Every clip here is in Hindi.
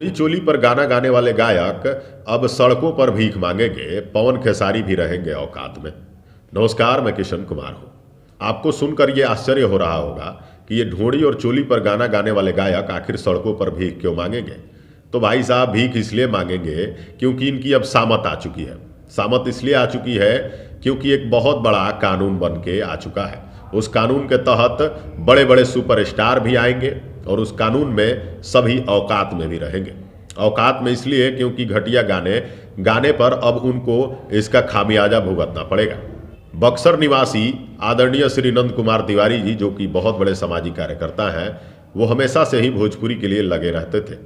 पूरी चोली पर गाना गाने वाले गायक अब सड़कों पर भीख मांगेंगे, पवन खेसारी भी रहेंगे औकात में। नमस्कार, मैं किशन कुमार हूँ। आपको सुनकर ये आश्चर्य हो रहा होगा कि ये ढोंड़ी और चोली पर गाना गाने वाले गायक आखिर सड़कों पर भीख क्यों मांगेंगे। तो भाई साहब, भीख इसलिए मांगेंगे क्योंकि इनकी अब सामत आ चुकी है। सामत इसलिए आ चुकी है क्योंकि एक बहुत बड़ा कानून बन के आ चुका है। उस कानून के तहत बड़े बड़े सुपरस्टार भी आएंगे और उस कानून में सभी औकात में भी रहेंगे। औकात में इसलिए क्योंकि घटिया गाने गाने पर अब उनको इसका खामियाजा भुगतना पड़ेगा। बक्सर निवासी आदरणीय श्री नंद कुमार तिवारी जी, जो कि बहुत बड़े सामाजिक कार्यकर्ता हैं, वो हमेशा से ही भोजपुरी के लिए लगे रहते थे।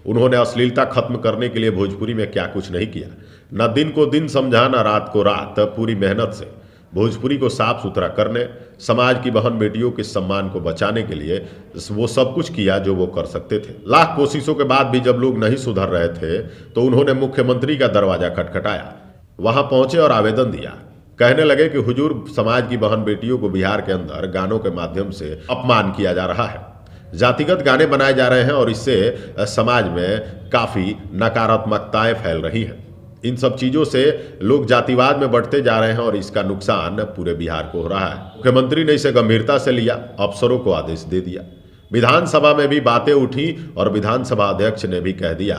उन्होंने अश्लीलता खत्म करने के लिए भोजपुरी में क्या कुछ नहीं किया। न दिन को दिन समझा, न रात को रात, पूरी मेहनत से भोजपुरी को साफ सुथरा करने, समाज की बहन बेटियों के सम्मान को बचाने के लिए वो सब कुछ किया जो वो कर सकते थे। लाख कोशिशों के बाद भी जब लोग नहीं सुधर रहे थे तो उन्होंने मुख्यमंत्री का दरवाजा खटखटाया, वहां पहुंचे और आवेदन दिया। कहने लगे कि हुजूर, समाज की बहन बेटियों को बिहार के अंदर गानों के माध्यम से अपमान किया जा रहा है, जातिगत गाने बनाए जा रहे हैं और इससे समाज में काफ़ी नकारात्मकताएं फैल रही हैं। इन सब चीज़ों से लोग जातिवाद में बढ़ते जा रहे हैं और इसका नुकसान पूरे बिहार को हो रहा है। मुख्यमंत्री ने इसे गंभीरता से लिया, अफसरों को आदेश दे दिया। विधानसभा में भी बातें उठी और विधानसभा अध्यक्ष ने भी कह दिया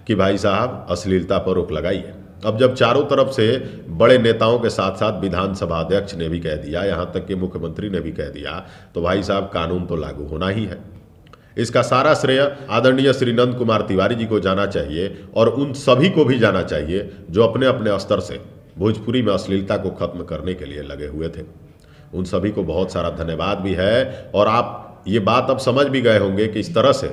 कि भाई साहब, अश्लीलता पर रोक लगाइए। अब जब चारों तरफ से बड़े नेताओं के साथ साथ विधानसभा अध्यक्ष ने भी कह दिया, यहाँ तक कि मुख्यमंत्री ने भी कह दिया, तो भाई साहब, कानून तो लागू होना ही है। इसका सारा श्रेय आदरणीय श्री नंद कुमार तिवारी जी को जाना चाहिए और उन सभी को भी जाना चाहिए जो अपने अपने स्तर से भोजपुरी में अश्लीलता को खत्म करने के लिए लगे हुए थे। उन सभी को बहुत सारा धन्यवाद भी है। और आप ये बात अब समझ भी गए होंगे कि इस तरह से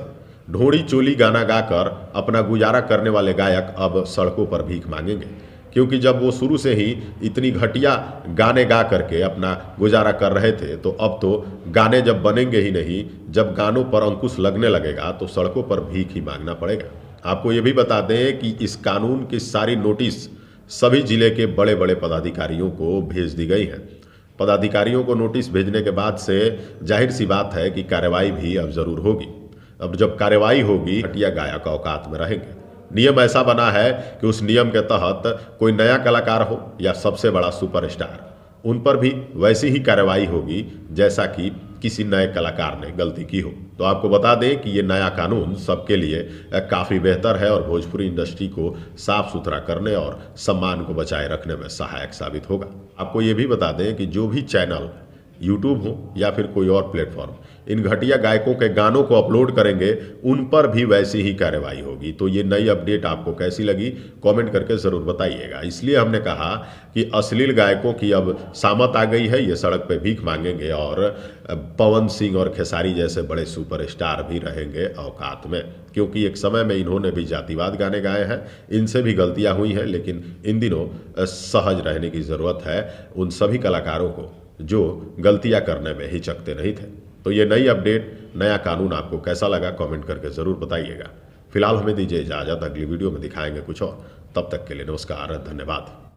ढोड़ी चोली गाना गाकर अपना गुजारा करने वाले गायक अब सड़कों पर भीख मांगेंगे, क्योंकि जब वो शुरू से ही इतनी घटिया गाने गा करके अपना गुजारा कर रहे थे, तो अब तो गाने जब बनेंगे ही नहीं, जब गानों पर अंकुश लगने लगेगा तो सड़कों पर भीख ही मांगना पड़ेगा। आपको ये भी बता दें कि इस कानून की सारी नोटिस सभी जिले के बड़े बड़े पदाधिकारियों को भेज दी गई है। पदाधिकारियों को नोटिस भेजने के बाद से जाहिर सी बात है कि कार्रवाई भी अब जरूर होगी। अब जब कार्रवाई होगी, घटिया गायक औकात में रहेंगे। नियम ऐसा बना है कि उस नियम के तहत कोई नया कलाकार हो या सबसे बड़ा सुपरस्टार, उन पर भी वैसी ही कार्रवाई होगी जैसा कि किसी नए कलाकार ने गलती की हो। तो आपको बता दें कि ये नया कानून सबके लिए काफ़ी बेहतर है और भोजपुरी इंडस्ट्री को साफ सुथरा करने और सम्मान को बचाए रखने में सहायक साबित होगा। आपको ये भी बता दें कि जो भी चैनल यूट्यूब हो या फिर कोई और प्लेटफॉर्म इन घटिया गायकों के गानों को अपलोड करेंगे, उन पर भी वैसी ही कार्रवाई होगी। तो ये नई अपडेट आपको कैसी लगी, कमेंट करके ज़रूर बताइएगा। इसलिए हमने कहा कि अश्लील गायकों की अब सामत आ गई है, ये सड़क पे भीख मांगेंगे और पवन सिंह और खेसारी जैसे बड़े सुपरस्टार भी रहेंगे औकात में, क्योंकि एक समय में इन्होंने भी जातिवाद गाने गाए हैं। इनसे भी गलतियाँ हुई हैं, लेकिन इन दिनों सहज रहने की ज़रूरत है उन सभी कलाकारों को जो गलतियां करने में हिचकते नहीं थे। तो ये नई अपडेट, नया कानून आपको कैसा लगा, कमेंट करके ज़रूर बताइएगा। फिलहाल हमें दीजिए इजाज़त, अगली वीडियो में दिखाएंगे कुछ और। तब तक के लिए नमस्कार, धन्यवाद।